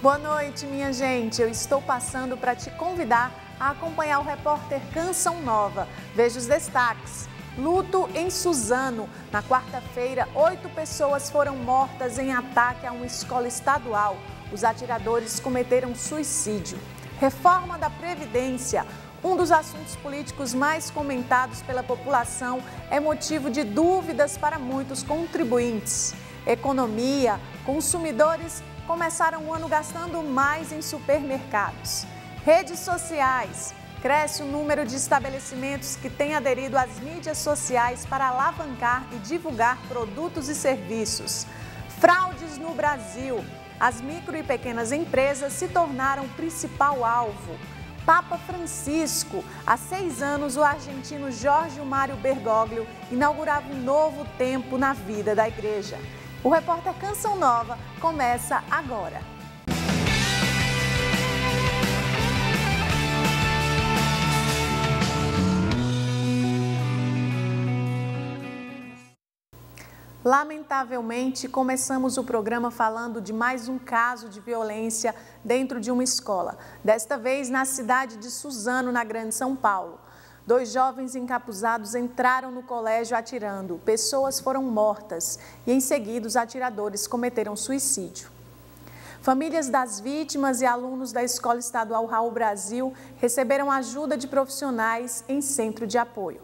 Boa noite, minha gente. Eu estou passando para te convidar a acompanhar o repórter Canção Nova. Veja os destaques. Luto em Suzano. Na quarta-feira, 8 pessoas foram mortas em ataque a uma escola estadual. Os atiradores cometeram suicídio. Reforma da Previdência. Um dos assuntos políticos mais comentados pela população é motivo de dúvidas para muitos contribuintes. Economia. Consumidores começaram o ano gastando mais em supermercados. Redes sociais. Cresce o número de estabelecimentos que têm aderido às mídias sociais para alavancar e divulgar produtos e serviços. Fraudes no Brasil. As micro e pequenas empresas se tornaram o principal alvo. Papa Francisco. Há 6 anos, o argentino Jorge Mário Bergoglio inaugurava um novo tempo na vida da igreja. O repórter Canção Nova começa agora. Lamentavelmente, começamos o programa falando de mais um caso de violência dentro de uma escola. Desta vez na cidade de Suzano, na Grande São Paulo. 2 jovens encapuzados entraram no colégio atirando. Pessoas foram mortas e, em seguida, os atiradores cometeram suicídio. Famílias das vítimas e alunos da Escola Estadual Raul Brasil receberam ajuda de profissionais em centro de apoio.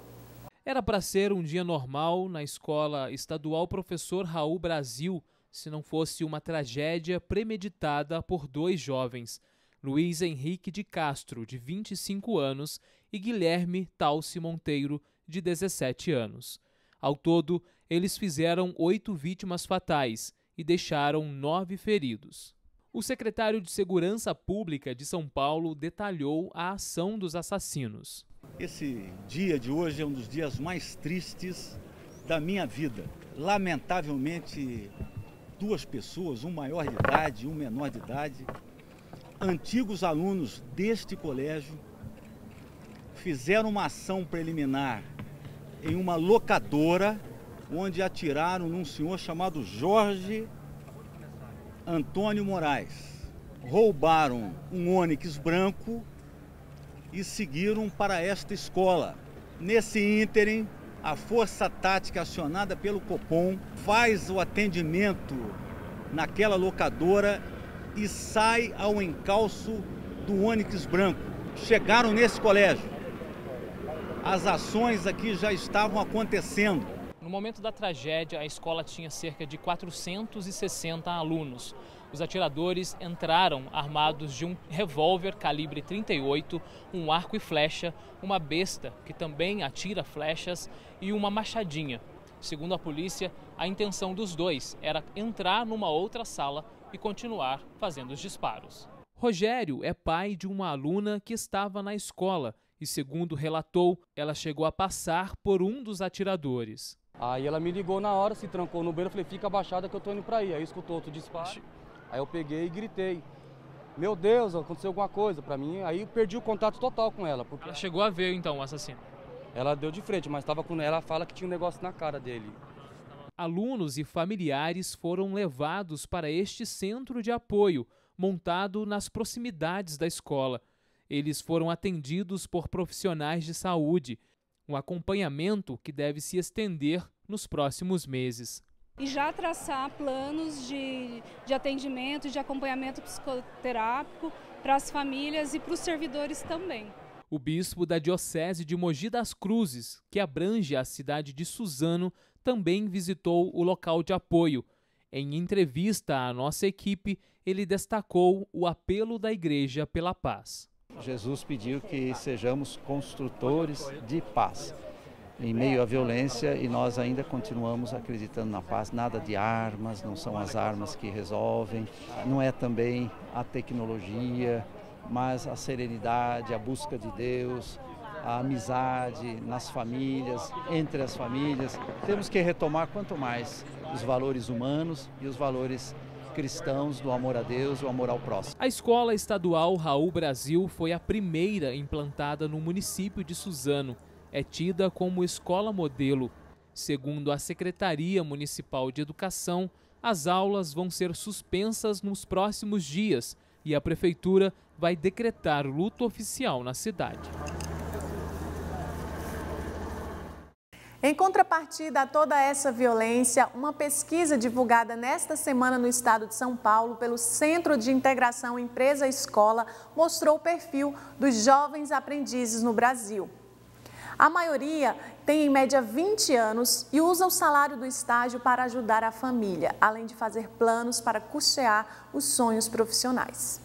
Era para ser um dia normal na Escola Estadual Professor Raul Brasil, se não fosse uma tragédia premeditada por 2 jovens, Luiz Henrique de Castro, de 25 anos, e Guilherme Talci Monteiro, de 17 anos. Ao todo, eles fizeram 8 vítimas fatais e deixaram 9 feridos. O secretário de Segurança Pública de São Paulo detalhou a ação dos assassinos. Esse dia de hoje é um dos dias mais tristes da minha vida. Lamentavelmente, 2 pessoas, um maior de idade e um menor de idade, antigos alunos deste colégio, fizeram uma ação preliminar em uma locadora, onde atiraram num senhor chamado Jorge Antônio Moraes. Roubaram um Onix branco e seguiram para esta escola. Nesse ínterim, a força tática acionada pelo Copom faz o atendimento naquela locadora e sai ao encalço do Onix branco. Chegaram nesse colégio. As ações aqui já estavam acontecendo. No momento da tragédia, a escola tinha cerca de 460 alunos. Os atiradores entraram armados de um revólver calibre 38, um arco e flecha, uma besta que também atira flechas e uma machadinha. Segundo a polícia, a intenção dos 2 era entrar numa outra sala e continuar fazendo os disparos. Rogério é pai de uma aluna que estava na escola e, segundo relatou, ela chegou a passar por um dos atiradores. Aí ela me ligou na hora, se trancou no banheiro, eu falei, fica abaixada que eu tô indo pra aí. Aí escutou outro disparo, aí eu peguei e gritei, meu Deus, aconteceu alguma coisa pra mim. Aí eu perdi o contato total com ela. Porque ela chegou a ver então o assassino? Ela deu de frente, mas estava com ela, fala que tinha um negócio na cara dele. Alunos e familiares foram levados para este centro de apoio, montado nas proximidades da escola. Eles foram atendidos por profissionais de saúde, um acompanhamento que deve se estender nos próximos meses. E já traçar planos de atendimento, de acompanhamento psicoterápico para as famílias e para os servidores também. O bispo da Diocese de Mogi das Cruzes, que abrange a cidade de Suzano, também visitou o local de apoio. Em entrevista à nossa equipe, ele destacou o apelo da Igreja pela paz. Jesus pediu que sejamos construtores de paz em meio à violência e nós ainda continuamos acreditando na paz. Nada de armas, não são as armas que resolvem, não é também a tecnologia, mas a serenidade, a busca de Deus, a amizade nas famílias, entre as famílias. Temos que retomar quanto mais os valores humanos e os valores cristãos do amor a Deus, o amor ao próximo. A Escola Estadual Raul Brasil foi a primeira implantada no município de Suzano. É tida como escola modelo. Segundo a Secretaria Municipal de Educação, as aulas vão ser suspensas nos próximos dias, e a prefeitura vai decretar luto oficial na cidade. Em contrapartida a toda essa violência, uma pesquisa divulgada nesta semana no estado de São Paulo pelo Centro de Integração Empresa-Escola mostrou o perfil dos jovens aprendizes no Brasil. A maioria tem em média 20 anos e usa o salário do estágio para ajudar a família, além de fazer planos para custear os sonhos profissionais.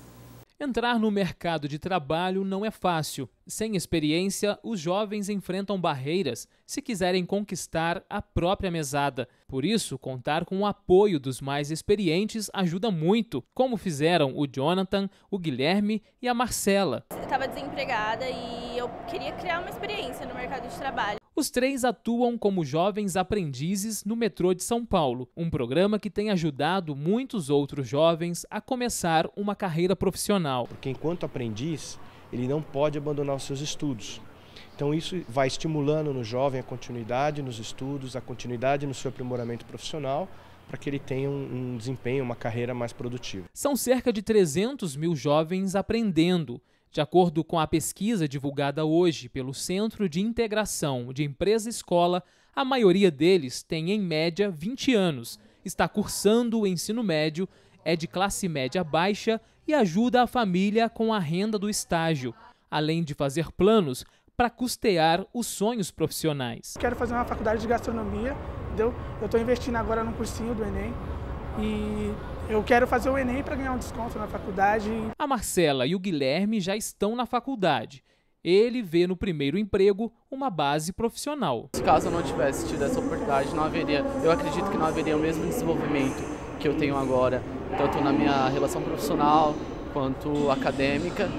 Entrar no mercado de trabalho não é fácil. Sem experiência, os jovens enfrentam barreiras se quiserem conquistar a própria mesada. Por isso, contar com o apoio dos mais experientes ajuda muito, como fizeram o Jonathan, o Guilherme e a Marcela. Eu estava desempregada e eu queria criar uma experiência no mercado de trabalho. Os três atuam como jovens aprendizes no metrô de São Paulo, um programa que tem ajudado muitos outros jovens a começar uma carreira profissional. Porque enquanto aprendiz, ele não pode abandonar os seus estudos. Então isso vai estimulando no jovem a continuidade nos estudos, a continuidade no seu aprimoramento profissional, para que ele tenha um desempenho, uma carreira mais produtiva. São cerca de 300 mil jovens aprendendo. De acordo com a pesquisa divulgada hoje pelo Centro de Integração de Empresa-Escola, a maioria deles tem, em média, 20 anos, está cursando o ensino médio, é de classe média baixa e ajuda a família com a renda do estágio, além de fazer planos para custear os sonhos profissionais. Quero fazer uma faculdade de gastronomia, entendeu? Eu estou investindo agora no cursinho do Enem e eu quero fazer o Enem para ganhar um desconto na faculdade. A Marcela e o Guilherme já estão na faculdade. Ele vê no primeiro emprego uma base profissional. Se caso eu não tivesse tido essa oportunidade, eu acredito que não haveria o mesmo desenvolvimento que eu tenho agora, tanto na minha relação profissional quanto acadêmica,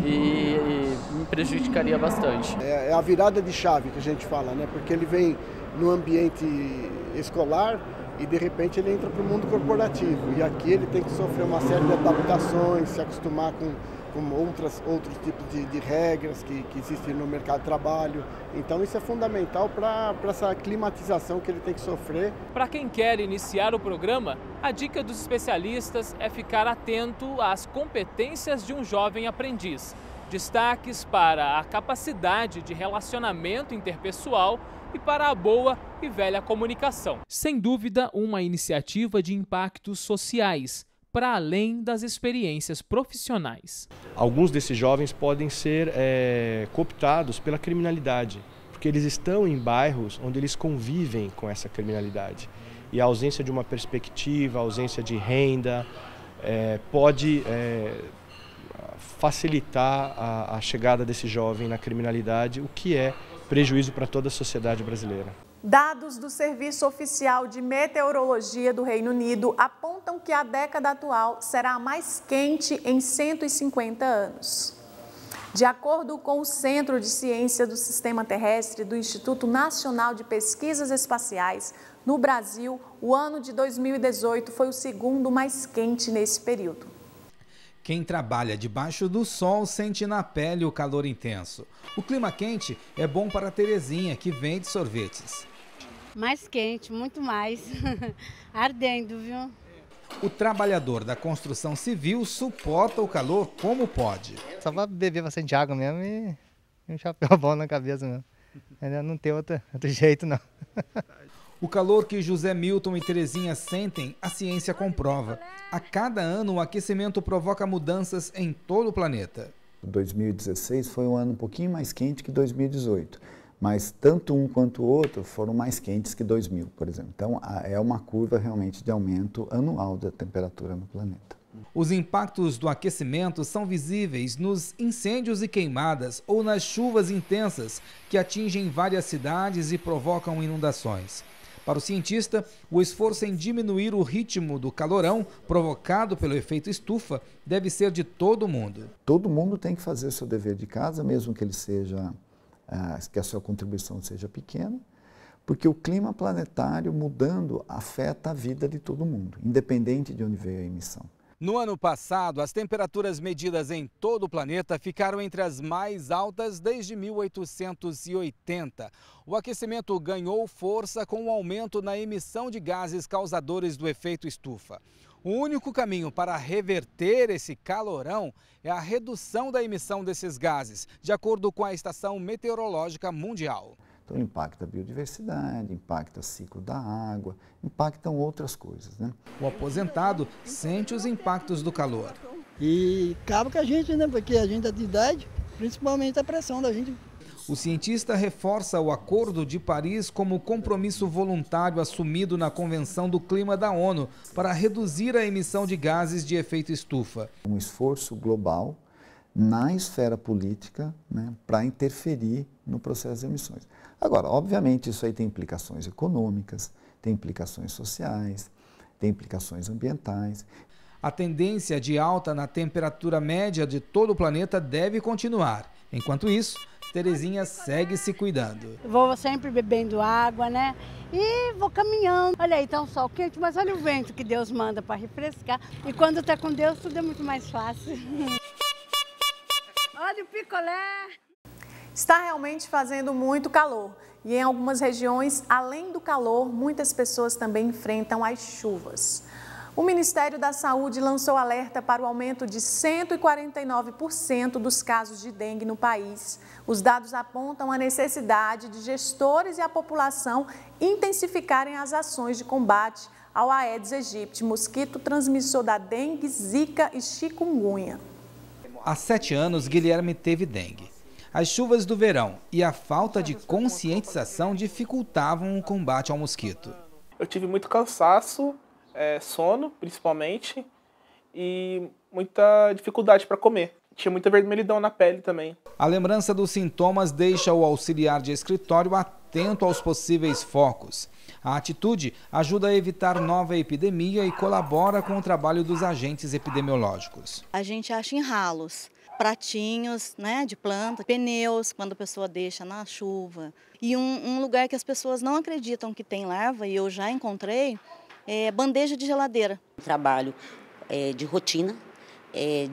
e me prejudicaria bastante. É a virada de chave que a gente fala, né? Porque ele vem no ambiente escolar e de repente ele entra para o mundo corporativo. E aqui ele tem que sofrer uma série de adaptações, se acostumar com outros tipos de regras que existem no mercado de trabalho. Então isso é fundamental para essa climatização que ele tem que sofrer. Para quem quer iniciar o programa, a dica dos especialistas é ficar atento às competências de um jovem aprendiz. Destaques para a capacidade de relacionamento interpessoal e para a boa e velha comunicação. Sem dúvida, uma iniciativa de impactos sociais, para além das experiências profissionais. Alguns desses jovens podem ser cooptados pela criminalidade, porque eles estão em bairros onde eles convivem com essa criminalidade. E a ausência de uma perspectiva, a ausência de renda, pode facilitar a chegada desse jovem na criminalidade, o que é prejuízo para toda a sociedade brasileira. Dados do Serviço Oficial de Meteorologia do Reino Unido apontam que a década atual será a mais quente em 150 anos. De acordo com o Centro de Ciência do Sistema Terrestre do Instituto Nacional de Pesquisas Espaciais, no Brasil, o ano de 2018 foi o segundo mais quente nesse período. Quem trabalha debaixo do sol sente na pele o calor intenso. O clima quente é bom para a Terezinha, que vende sorvetes. Mais quente, muito mais. Ardendo, viu? O trabalhador da construção civil suporta o calor como pode. Só para beber bastante água mesmo e um chapéu bom na cabeça mesmo. Não tem outro jeito, não. O calor que José Milton e Terezinha sentem, a ciência comprova. A cada ano, o aquecimento provoca mudanças em todo o planeta. 2016 foi um ano um pouquinho mais quente que 2018, mas tanto um quanto o outro foram mais quentes que 2000, por exemplo. Então, é uma curva realmente de aumento anual da temperatura no planeta. Os impactos do aquecimento são visíveis nos incêndios e queimadas ou nas chuvas intensas que atingem várias cidades e provocam inundações. Para o cientista, o esforço em diminuir o ritmo do calorão provocado pelo efeito estufa deve ser de todo mundo. Todo mundo tem que fazer seu dever de casa, mesmo que que a sua contribuição seja pequena, porque o clima planetário mudando afeta a vida de todo mundo, independente de onde veio a emissão. No ano passado, as temperaturas medidas em todo o planeta ficaram entre as mais altas desde 1880. O aquecimento ganhou força com o aumento na emissão de gases causadores do efeito estufa. O único caminho para reverter esse calorão é a redução da emissão desses gases, de acordo com a Estação Meteorológica Mundial. Então impacta a biodiversidade, impacta o ciclo da água, impactam outras coisas, né? O aposentado sente os impactos do calor. E acaba com a gente, né? Porque a gente é de idade, principalmente a pressão da gente. O cientista reforça o Acordo de Paris como compromisso voluntário assumido na Convenção do Clima da ONU para reduzir a emissão de gases de efeito estufa. Um esforço global na esfera política, né, para interferir no processo de emissões. Agora, obviamente, isso aí tem implicações econômicas, tem implicações sociais, tem implicações ambientais. A tendência de alta na temperatura média de todo o planeta deve continuar. Enquanto isso, Terezinha segue se cuidando. Vou sempre bebendo água, né? E vou caminhando. Olha aí, tá um sol quente, mas olha o vento que Deus manda para refrescar. E quando tá com Deus, tudo é muito mais fácil. Olha o picolé! Está realmente fazendo muito calor. E em algumas regiões, além do calor, muitas pessoas também enfrentam as chuvas. O Ministério da Saúde lançou alerta para o aumento de 149% dos casos de dengue no país. Os dados apontam a necessidade de gestores e a população intensificarem as ações de combate ao Aedes aegypti, mosquito transmissor da dengue, zika e chikungunya. Há 7 anos, Guilherme teve dengue. As chuvas do verão e a falta de conscientização dificultavam o combate ao mosquito. Eu tive muito cansaço, sono principalmente, e muita dificuldade para comer. Tinha muita vermelhidão na pele também. A lembrança dos sintomas deixa o auxiliar de escritório atento aos possíveis focos. A atitude ajuda a evitar nova epidemia e colabora com o trabalho dos agentes epidemiológicos. A gente acha em ralos, pratinhos, né, de planta, pneus, quando a pessoa deixa na chuva. E um lugar que as pessoas não acreditam que tem larva, e eu já encontrei, é bandeja de geladeira. Trabalho de rotina,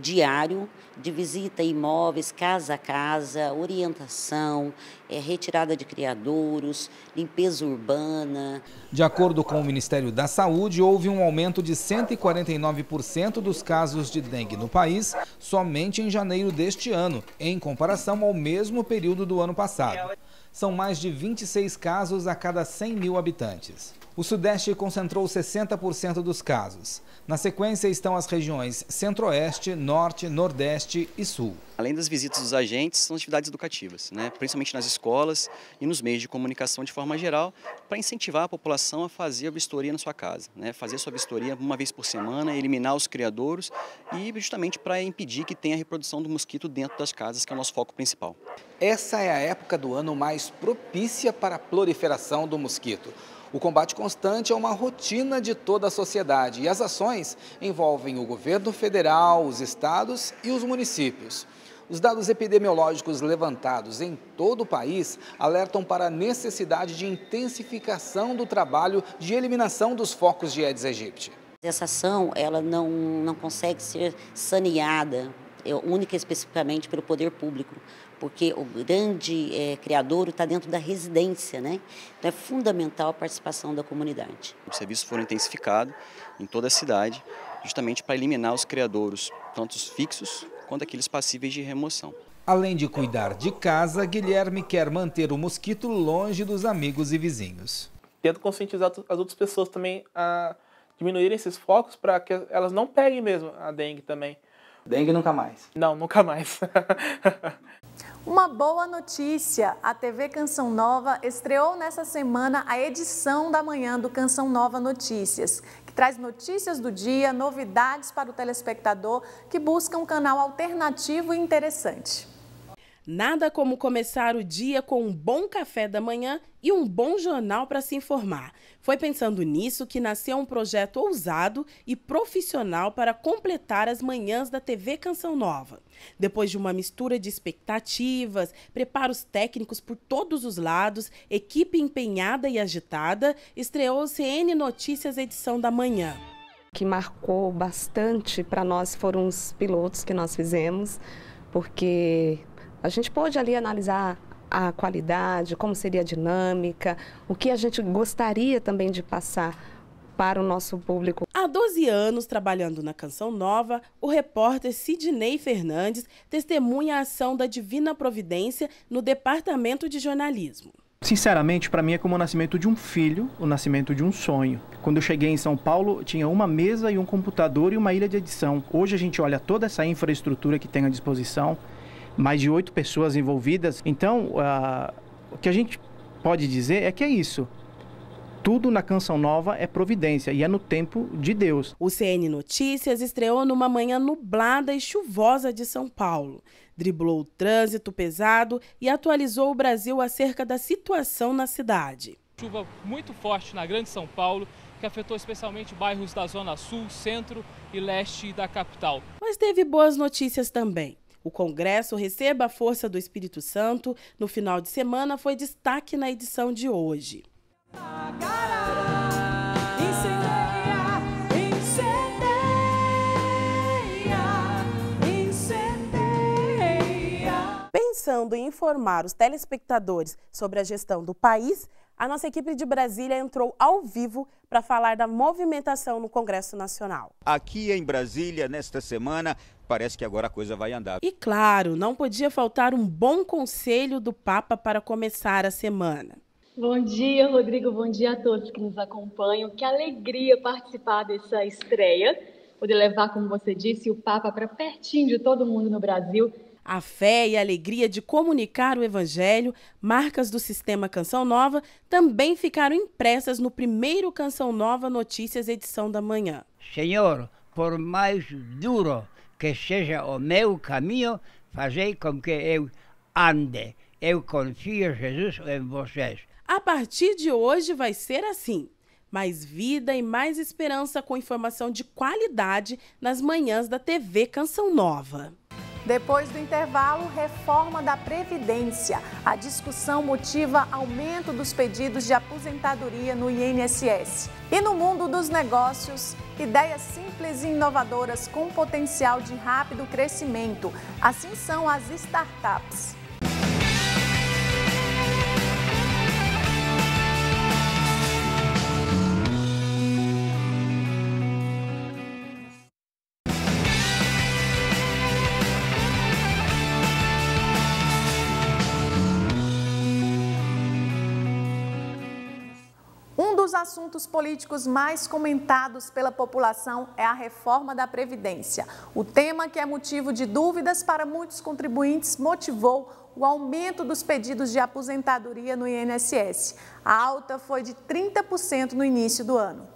diário, de visita a imóveis, casa a casa, orientação, retirada de criadouros, limpeza urbana. De acordo com o Ministério da Saúde, houve um aumento de 149% dos casos de dengue no país somente em janeiro deste ano, em comparação ao mesmo período do ano passado. São mais de 26 casos a cada 100 mil habitantes. O Sudeste concentrou 60% dos casos. Na sequência estão as regiões Centro-Oeste, Norte, Nordeste e Sul. Além das visitas dos agentes, são atividades educativas, né? Principalmente nas escolas e nos meios de comunicação de forma geral, para incentivar a população a fazer a vistoria na sua casa, né? Fazer a sua vistoria uma vez por semana, eliminar os criadouros e justamente para impedir que tenha a reprodução do mosquito dentro das casas, que é o nosso foco principal. Essa é a época do ano mais propícia para a proliferação do mosquito. O combate constante é uma rotina de toda a sociedade e as ações envolvem o governo federal, os estados e os municípios. Os dados epidemiológicos levantados em todo o país alertam para a necessidade de intensificação do trabalho de eliminação dos focos de Aedes aegypti. Essa ação ela não consegue ser saneada única e especificamente pelo poder público, porque o grande criadouro está dentro da residência, né? Então é fundamental a participação da comunidade. Os serviços foram intensificados em toda a cidade, justamente para eliminar os criadouros, tanto os fixos quanto aqueles passíveis de remoção. Além de cuidar de casa, Guilherme quer manter o mosquito longe dos amigos e vizinhos. Tento conscientizar as outras pessoas também a diminuírem esses focos para que elas não peguem mesmo a dengue também. Dengue nunca mais? Não, nunca mais. Uma boa notícia, a TV Canção Nova estreou nessa semana a edição da manhã do Canção Nova Notícias, que traz notícias do dia, novidades para o telespectador que busca um canal alternativo e interessante. Nada como começar o dia com um bom café da manhã e um bom jornal para se informar. Foi pensando nisso que nasceu um projeto ousado e profissional para completar as manhãs da TV Canção Nova. Depois de uma mistura de expectativas, preparos técnicos por todos os lados, equipe empenhada e agitada, estreou o CN Notícias edição da manhã. O que marcou bastante para nós foram os pilotos que nós fizemos, porque a gente pôde ali analisar a qualidade, como seria a dinâmica, o que a gente gostaria também de passar para o nosso público. Há 12 anos trabalhando na Canção Nova, o repórter Sidney Fernandes testemunha a ação da Divina Providência no Departamento de Jornalismo. Sinceramente, para mim é como o nascimento de um filho, o nascimento de um sonho. Quando eu cheguei em São Paulo, tinha uma mesa e um computador e uma ilha de edição. Hoje a gente olha toda essa infraestrutura que tem à disposição, mais de 8 pessoas envolvidas. Então, o que a gente pode dizer é que é isso. Tudo na Canção Nova é providência e é no tempo de Deus. O CN Notícias estreou numa manhã nublada e chuvosa de São Paulo. Driblou o trânsito pesado e atualizou o Brasil acerca da situação na cidade. Chuva muito forte na Grande São Paulo, que afetou especialmente bairros da Zona Sul, Centro e Leste da capital. Mas teve boas notícias também. O Congresso Receba a Força do Espírito Santo, no final de semana, foi destaque na edição de hoje. Pensando em informar os telespectadores sobre a gestão do país, a nossa equipe de Brasília entrou ao vivo para falar da movimentação no Congresso Nacional. Aqui em Brasília, nesta semana, parece que agora a coisa vai andar. E claro, não podia faltar um bom conselho do Papa para começar a semana. Bom dia, Rodrigo. Bom dia a todos que nos acompanham. Que alegria participar dessa estreia. Poder levar, como você disse, o Papa para pertinho de todo mundo no Brasil. A fé e a alegria de comunicar o Evangelho, marcas do sistema Canção Nova, também ficaram impressas no primeiro Canção Nova Notícias, edição da manhã. Senhor, por mais duro que seja o meu caminho, fazei com que eu ande. Eu confio, Jesus, em vocês. A partir de hoje vai ser assim. Mais vida e mais esperança com informação de qualidade nas manhãs da TV Canção Nova. Depois do intervalo, reforma da Previdência. A discussão motiva aumento dos pedidos de aposentadoria no INSS. E no mundo dos negócios, ideias simples e inovadoras com potencial de rápido crescimento. Assim são as startups. Um dos assuntos políticos mais comentados pela população é a reforma da Previdência. O tema, que é motivo de dúvidas para muitos contribuintes, motivou o aumento dos pedidos de aposentadoria no INSS. A alta foi de 30% no início do ano.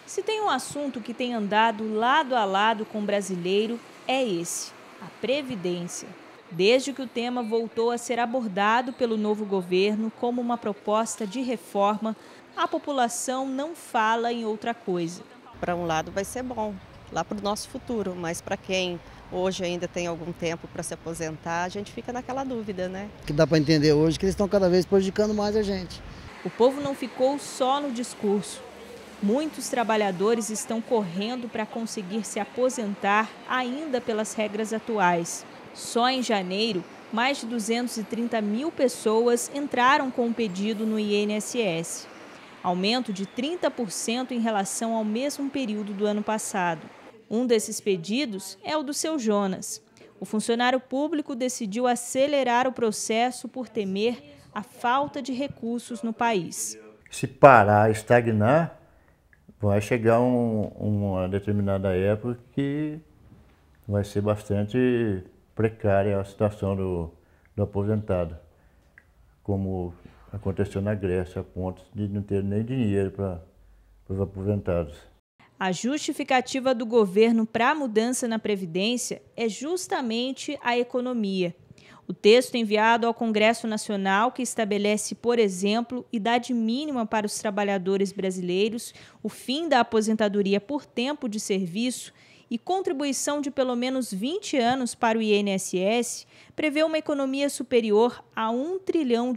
Se tem um assunto que tem andado lado a lado com o brasileiro, é esse, a Previdência. Desde que o tema voltou a ser abordado pelo novo governo como uma proposta de reforma, a população não fala em outra coisa. Para um lado vai ser bom, lá para o nosso futuro, mas para quem hoje ainda tem algum tempo para se aposentar, a gente fica naquela dúvida, né? O que dá para entender hoje é que eles estão cada vez prejudicando mais a gente. O povo não ficou só no discurso. Muitos trabalhadores estão correndo para conseguir se aposentar ainda pelas regras atuais. Só em janeiro, mais de 230 mil pessoas entraram com um pedido no INSS. Aumento de 30% em relação ao mesmo período do ano passado. Um desses pedidos é o do seu Jonas. O funcionário público decidiu acelerar o processo por temer a falta de recursos no país. Se parar, estagnar, vai chegar uma determinada época que vai ser bastante precária a situação do aposentado, como aconteceu na Grécia, a ponto de não ter nem dinheiro para os aposentados. A justificativa do governo para a mudança na Previdência é justamente a economia. O texto enviado ao Congresso Nacional, que estabelece, por exemplo, idade mínima para os trabalhadores brasileiros, o fim da aposentadoria por tempo de serviço e contribuição de pelo menos 20 anos para o INSS, prevê uma economia superior a R$1 trilhão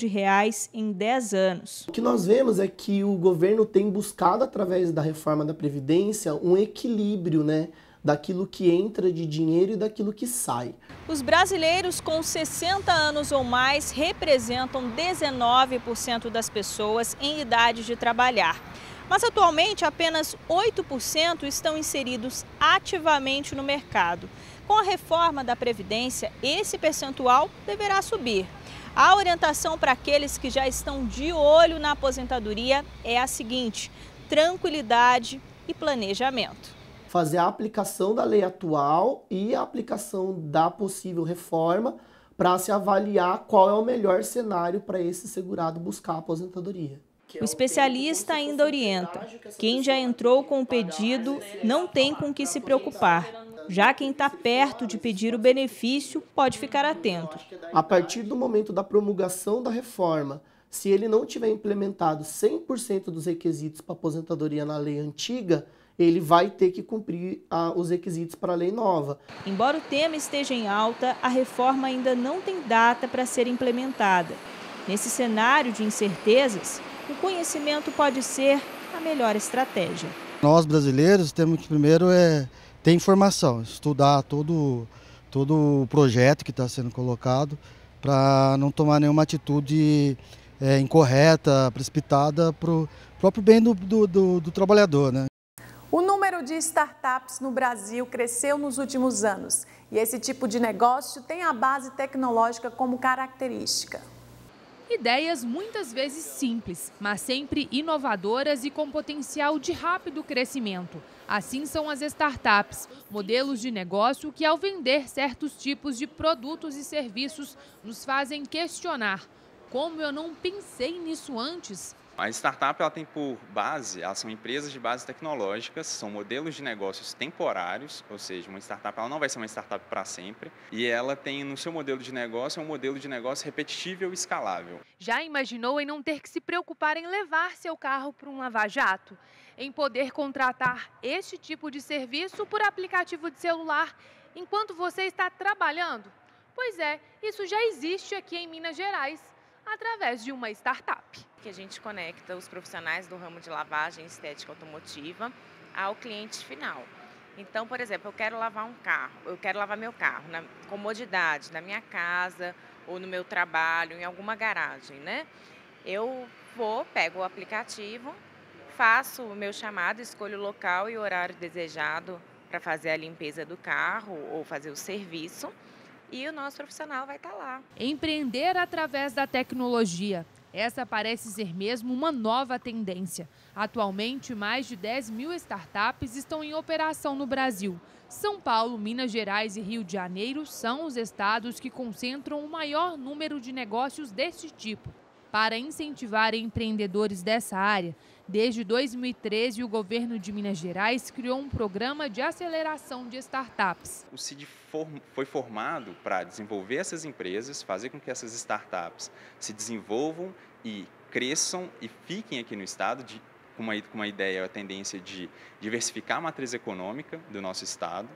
em 10 anos. O que nós vemos é que o governo tem buscado, através da reforma da Previdência, um equilíbrio, né, daquilo que entra de dinheiro e daquilo que sai. Os brasileiros com 60 anos ou mais representam 19% das pessoas em idade de trabalhar. Mas atualmente apenas 8% estão inseridos ativamente no mercado. Com a reforma da Previdência, esse percentual deverá subir. A orientação para aqueles que já estão de olho na aposentadoria é a seguinte: tranquilidade e planejamento. Fazer a aplicação da lei atual e a aplicação da possível reforma para se avaliar qual é o melhor cenário para esse segurado buscar a aposentadoria. O especialista ainda orienta: quem já entrou com o pedido não tem com o que se preocupar. Já quem está perto de pedir o benefício pode ficar atento. A partir do momento da promulgação da reforma, se ele não tiver implementado 100% dos requisitos para aposentadoria na lei antiga, ele vai ter que cumprir os requisitos para a lei nova. Embora o tema esteja em alta, a reforma ainda não tem data para ser implementada. Nesse cenário de incertezas, o conhecimento pode ser a melhor estratégia. Nós brasileiros temos que primeiro ter informação, estudar todo o projeto que está sendo colocado para não tomar nenhuma atitude incorreta, precipitada para o próprio bem do trabalhador, né? O número de startups no Brasil cresceu nos últimos anos e esse tipo de negócio tem a base tecnológica como característica. Ideias muitas vezes simples, mas sempre inovadoras e com potencial de rápido crescimento. Assim são as startups, modelos de negócio que, ao vender certos tipos de produtos e serviços, nos fazem questionar: como eu não pensei nisso antes? A startup ela tem por base, elas são empresas de base tecnológicas, são modelos de negócios temporários, ou seja, uma startup ela não vai ser uma startup para sempre, e ela tem no seu modelo de negócio um modelo de negócio repetível e escalável. Já imaginou em não ter que se preocupar em levar seu carro para um lava-jato? Em poder contratar este tipo de serviço por aplicativo de celular enquanto você está trabalhando? Pois é, isso já existe aqui em Minas Gerais, através de uma startup. Que a gente conecta os profissionais do ramo de lavagem e estética automotiva ao cliente final. Então, por exemplo, eu quero lavar meu carro na comodidade, na minha casa ou no meu trabalho, em alguma garagem, né? Eu pego o aplicativo, faço o meu chamado, escolho o local e o horário desejado para fazer a limpeza do carro ou fazer o serviço. E o nosso profissional vai estar lá. Empreender através da tecnologia. Essa parece ser mesmo uma nova tendência. Atualmente, mais de 10 mil startups estão em operação no Brasil. São Paulo, Minas Gerais e Rio de Janeiro são os estados que concentram o maior número de negócios desse tipo. Para incentivar empreendedores dessa área, desde 2013, o governo de Minas Gerais criou um programa de aceleração de startups. O CID foi formado para desenvolver essas empresas, fazer com que essas startups se desenvolvam e cresçam e fiquem aqui no estado, com uma ideia, a tendência de diversificar a matriz econômica do nosso estado.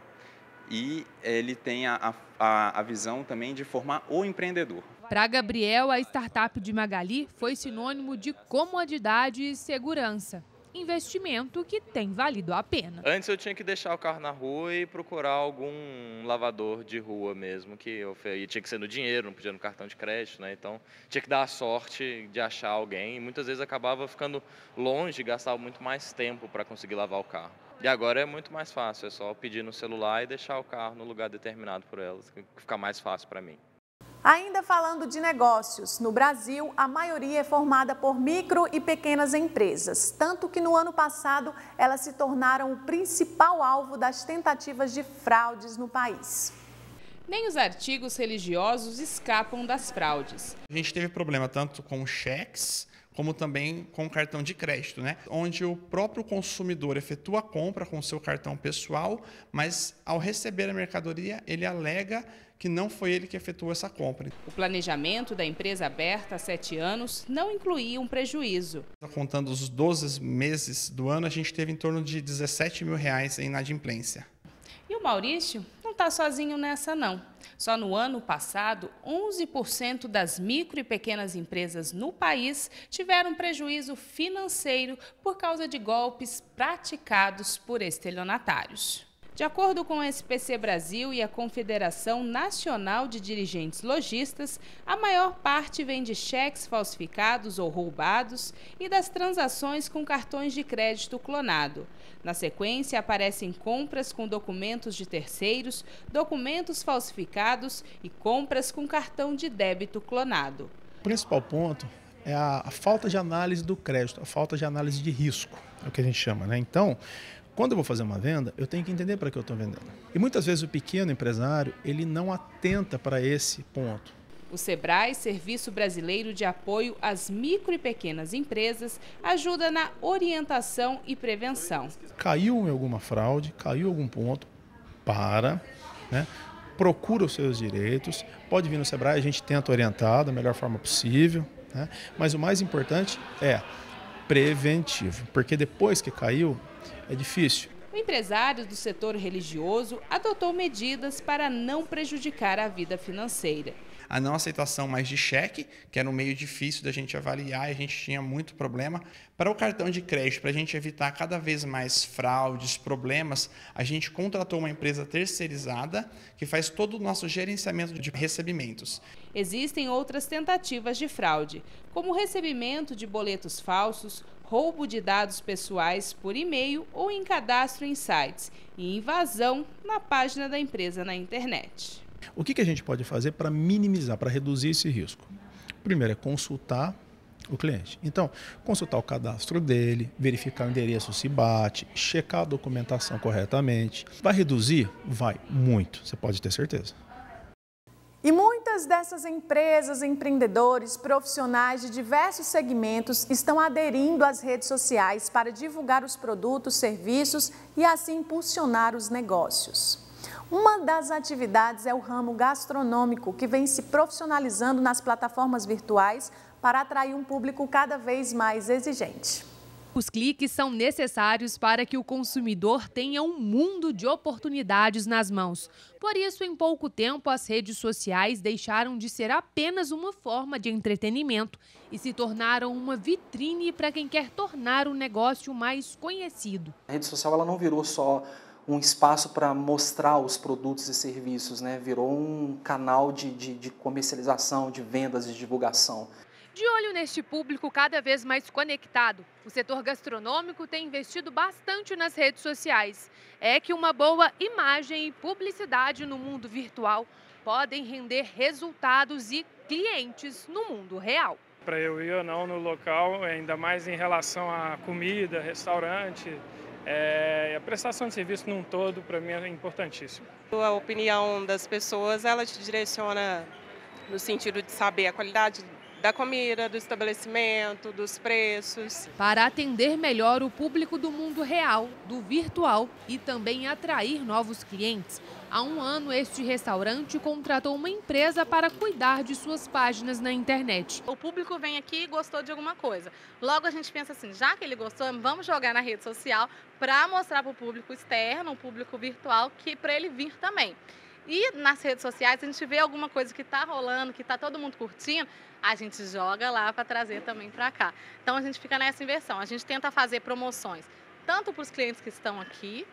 E ele tem a visão também de formar o empreendedor. Para Gabriel, a startup de Magali foi sinônimo de comodidade e segurança. Investimento que tem valido a pena. Antes eu tinha que deixar o carro na rua e procurar algum lavador de rua mesmo, e tinha que ser no dinheiro, não podia no cartão de crédito, né? Então tinha que dar a sorte de achar alguém e muitas vezes acabava ficando longe e gastava muito mais tempo para conseguir lavar o carro. E agora é muito mais fácil, é só pedir no celular e deixar o carro no lugar determinado por elas, que fica mais fácil para mim. Ainda falando de negócios, no Brasil, a maioria é formada por micro e pequenas empresas, tanto que no ano passado elas se tornaram o principal alvo das tentativas de fraudes no país. Nem os artigos religiosos escapam das fraudes. A gente teve problema tanto com cheques, como também com o cartão de crédito, né? Onde o próprio consumidor efetua a compra com o seu cartão pessoal, mas ao receber a mercadoria, ele alega que não foi ele que efetuou essa compra. O planejamento da empresa aberta há 7 anos não incluía um prejuízo. Contando os 12 meses do ano, a gente teve em torno de R$17 mil em inadimplência. E o Maurício não está sozinho nessa, não. Só no ano passado, 11% das micro e pequenas empresas no país tiveram prejuízo financeiro por causa de golpes praticados por estelionatários. De acordo com o SPC Brasil e a Confederação Nacional de Dirigentes Lojistas, a maior parte vem de cheques falsificados ou roubados e das transações com cartões de crédito clonado. Na sequência, aparecem compras com documentos de terceiros, documentos falsificados e compras com cartão de débito clonado. O principal ponto é a falta de análise do crédito, a falta de análise de risco, é o que a gente chama, né? Então, quando eu vou fazer uma venda, eu tenho que entender para que eu estou vendendo. E muitas vezes o pequeno empresário, ele não atenta para esse ponto. O SEBRAE, Serviço Brasileiro de Apoio às Micro e Pequenas Empresas, ajuda na orientação e prevenção. Caiu em alguma fraude, caiu em algum ponto, né? Procura os seus direitos, pode vir no SEBRAE, a gente tenta orientar da melhor forma possível, né? Mas o mais importante é preventivo, porque depois que caiu, é difícil. O empresário do setor religioso adotou medidas para não prejudicar a vida financeira. A não aceitação mais de cheque, que era um meio difícil da gente avaliar e a gente tinha muito problema. Para o cartão de crédito, para a gente evitar cada vez mais fraudes, problemas, a gente contratou uma empresa terceirizada que faz todo o nosso gerenciamento de recebimentos. Existem outras tentativas de fraude, como o recebimento de boletos falsos, roubo de dados pessoais por e-mail ou em cadastro em sites e invasão na página da empresa na internet. O que a gente pode fazer para minimizar, para reduzir esse risco? Primeiro é consultar o cliente. Então, consultar o cadastro dele, verificar o endereço se bate, checar a documentação corretamente. Vai reduzir? Vai, muito, você pode ter certeza. E muitas dessas empresas, empreendedores, profissionais de diversos segmentos estão aderindo às redes sociais para divulgar os produtos, serviços e assim impulsionar os negócios. Uma das atividades é o ramo gastronômico, que vem se profissionalizando nas plataformas virtuais para atrair um público cada vez mais exigente. Os cliques são necessários para que o consumidor tenha um mundo de oportunidades nas mãos. Por isso, em pouco tempo, as redes sociais deixaram de ser apenas uma forma de entretenimento e se tornaram uma vitrine para quem quer tornar o negócio mais conhecido. A rede social ela não virou só um espaço para mostrar os produtos e serviços, né? Virou um canal de comercialização, de vendas e de divulgação. De olho neste público cada vez mais conectado, o setor gastronômico tem investido bastante nas redes sociais. É que uma boa imagem e publicidade no mundo virtual podem render resultados e clientes no mundo real. Para eu ir ou não no local, ainda mais em relação à comida, restaurante, a prestação de serviço num todo, para mim, é importantíssimo. A opinião das pessoas, ela te direciona no sentido de saber a qualidade da comida, do estabelecimento, dos preços. Para atender melhor o público do mundo real, do virtual e também atrair novos clientes, há um ano este restaurante contratou uma empresa para cuidar de suas páginas na internet. O público vem aqui e gostou de alguma coisa. Logo a gente pensa assim, já que ele gostou, vamos jogar na rede social para mostrar para o público externo, o público virtual, que para ele vir também. E nas redes sociais a gente vê alguma coisa que está rolando, que está todo mundo curtindo, a gente joga lá para trazer também para cá. Então a gente fica nessa inversão, a gente tenta fazer promoções, tanto para os clientes que estão aqui,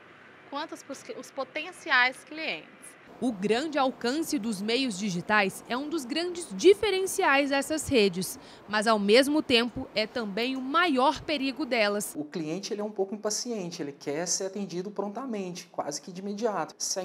quanto para os potenciais clientes. O grande alcance dos meios digitais é um dos grandes diferenciais dessas redes, mas ao mesmo tempo é também o maior perigo delas. O cliente ele é um pouco impaciente, ele quer ser atendido prontamente, quase que de imediato. Se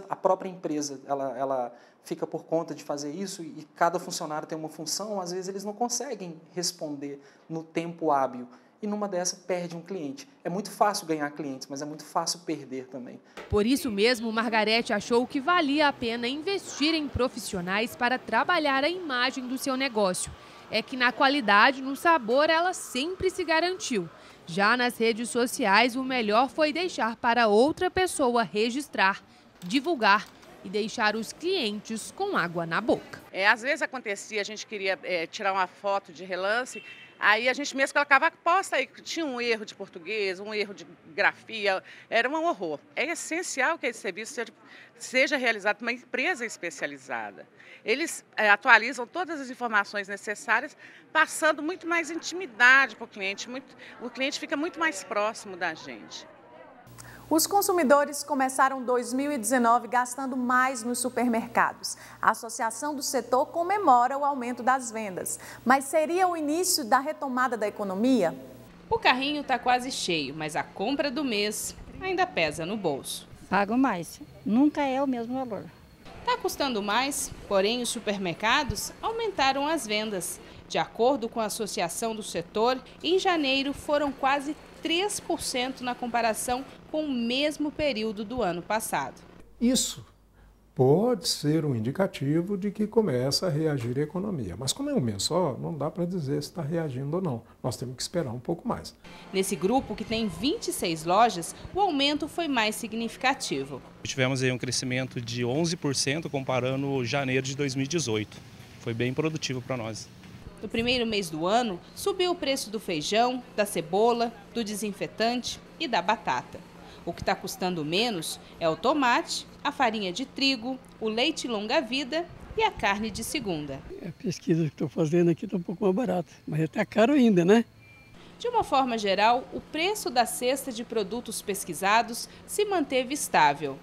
a própria empresa, ela fica por conta de fazer isso e cada funcionário tem uma função, às vezes eles não conseguem responder no tempo hábil. E numa dessas perde um cliente. É muito fácil ganhar clientes, mas é muito fácil perder também. Por isso mesmo, Margarete achou que valia a pena investir em profissionais para trabalhar a imagem do seu negócio. É que na qualidade, no sabor, ela sempre se garantiu. Já nas redes sociais, o melhor foi deixar para outra pessoa registrar, divulgar e deixar os clientes com água na boca. Às vezes acontecia, a gente queria tirar uma foto de relance, aí a gente mesmo colocava, posta aí, tinha um erro de português, um erro de grafia, era um horror. É essencial que esse serviço seja realizado por uma empresa especializada. Eles atualizam todas as informações necessárias, passando muito mais intimidade para o cliente fica muito mais próximo da gente. Os consumidores começaram 2019 gastando mais nos supermercados. A associação do setor comemora o aumento das vendas. Mas seria o início da retomada da economia? O carrinho está quase cheio, mas a compra do mês ainda pesa no bolso. Pago mais, nunca é o mesmo valor. Está custando mais, porém os supermercados aumentaram as vendas. De acordo com a associação do setor, em janeiro foram quase 3% na comparação com o mesmo período do ano passado. Isso pode ser um indicativo de que começa a reagir a economia. Mas como é um mês só, não dá para dizer se está reagindo ou não. Nós temos que esperar um pouco mais. Nesse grupo, que tem 26 lojas, o aumento foi mais significativo. Tivemos aí um crescimento de 11% comparando janeiro de 2018. Foi bem produtivo para nós. No primeiro mês do ano, subiu o preço do feijão, da cebola, do desinfetante e da batata. O que está custando menos é o tomate, a farinha de trigo, o leite longa-vida e a carne de segunda. A pesquisa que estou fazendo aqui está um pouco mais barata, mas está caro ainda, né? De uma forma geral, o preço da cesta de produtos pesquisados se manteve estável.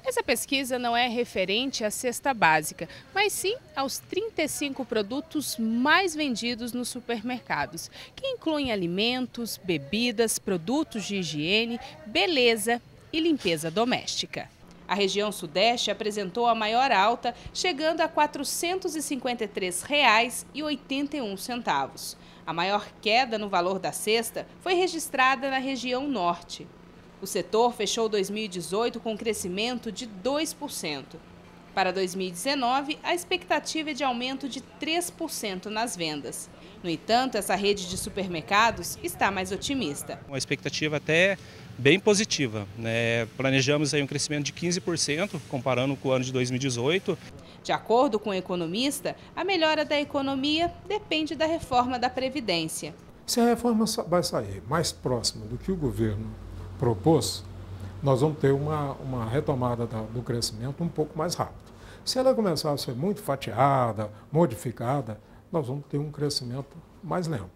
Essa pesquisa não é referente à cesta básica, mas sim aos 35 produtos mais vendidos nos supermercados, que incluem alimentos, bebidas, produtos de higiene, beleza e limpeza doméstica. A região Sudeste apresentou a maior alta, chegando a R$ 453,81. A maior queda no valor da cesta foi registrada na região Norte. O setor fechou 2018 com um crescimento de 2%. Para 2019, a expectativa é de aumento de 3% nas vendas. No entanto, essa rede de supermercados está mais otimista. Uma expectativa até bem positiva, né? Planejamos aí um crescimento de 15% comparando com o ano de 2018. De acordo com o economista, a melhora da economia depende da reforma da Previdência. Se a reforma vai sair mais próxima do que o governo propôs, nós vamos ter uma retomada do crescimento um pouco mais rápido. Se ela começar a ser muito fatiada, modificada, nós vamos ter um crescimento mais lento.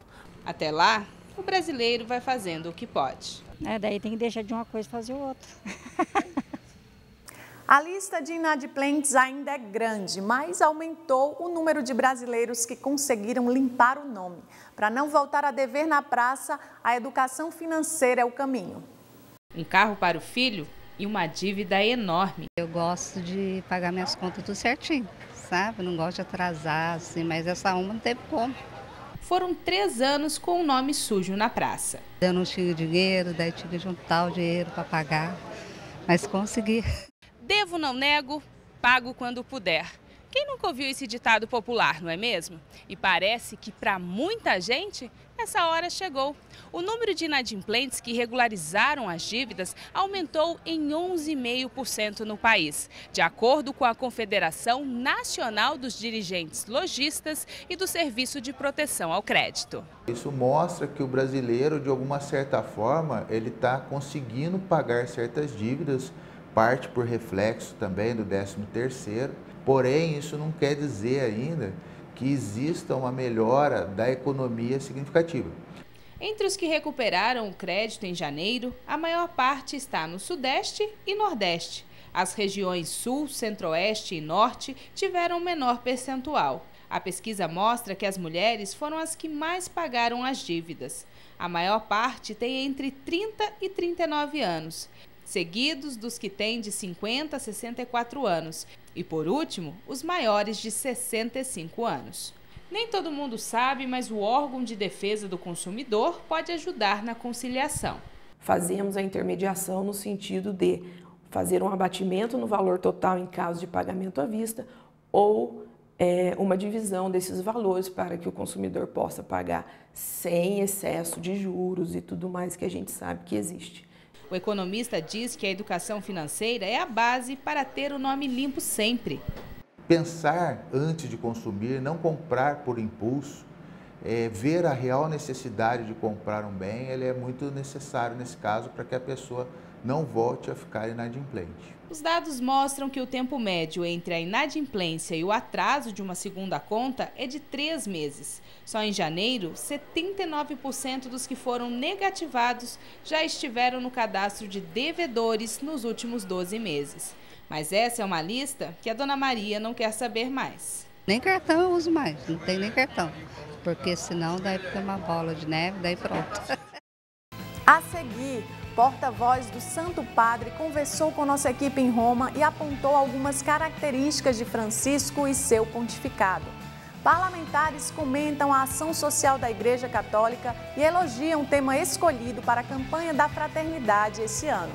Até lá, o brasileiro vai fazendo o que pode. Daí tem que deixar de uma coisa e fazer outra. A lista de inadimplentes ainda é grande, mas aumentou o número de brasileiros que conseguiram limpar o nome. Para não voltar a dever na praça, a educação financeira é o caminho. Um carro para o filho e uma dívida enorme. Eu gosto de pagar minhas contas tudo certinho, sabe? Não gosto de atrasar, assim, mas essa uma não teve como. Foram 3 anos com o nome sujo na praça. Eu não tinha dinheiro, daí tinha que juntar o dinheiro para pagar, mas consegui. Devo, não nego, pago quando puder. Quem nunca ouviu esse ditado popular, não é mesmo? E parece que para muita gente, essa hora chegou. O número de inadimplentes que regularizaram as dívidas aumentou em 11,5% no país, de acordo com a Confederação Nacional dos Dirigentes Lojistas e do Serviço de Proteção ao Crédito. Isso mostra que o brasileiro, de alguma certa forma, ele está conseguindo pagar certas dívidas, parte por reflexo também do 13º, porém isso não quer dizer ainda que exista uma melhora da economia significativa. Entre os que recuperaram o crédito em janeiro, a maior parte está no Sudeste e Nordeste. As regiões Sul, Centro-Oeste e Norte tiveram menor percentual. A pesquisa mostra que as mulheres foram as que mais pagaram as dívidas. A maior parte tem entre 30 e 39 anos, seguidos dos que têm de 50 a 64 anos e, por último, os maiores de 65 anos. Nem todo mundo sabe, mas o órgão de defesa do consumidor pode ajudar na conciliação. Fazemos a intermediação no sentido de fazer um abatimento no valor total em caso de pagamento à vista ou uma divisão desses valores para que o consumidor possa pagar sem excesso de juros e tudo mais que a gente sabe que existe. O economista diz que a educação financeira é a base para ter o nome limpo sempre. Pensar antes de consumir, não comprar por impulso, ver a real necessidade de comprar um bem, ele é muito necessário nesse caso para que a pessoa não volte a ficar inadimplente. Os dados mostram que o tempo médio entre a inadimplência e o atraso de uma segunda conta é de 3 meses. Só em janeiro, 79% dos que foram negativados já estiveram no cadastro de devedores nos últimos 12 meses. Mas essa é uma lista que a dona Maria não quer saber mais. Nem cartão eu uso mais, não tem nem cartão, porque senão daí fica uma bola de neve, daí pronto. A seguir, porta-voz do Santo Padre conversou com nossa equipe em Roma e apontou algumas características de Francisco e seu pontificado. Parlamentares comentam a ação social da Igreja Católica e elogiam o tema escolhido para a campanha da fraternidade esse ano.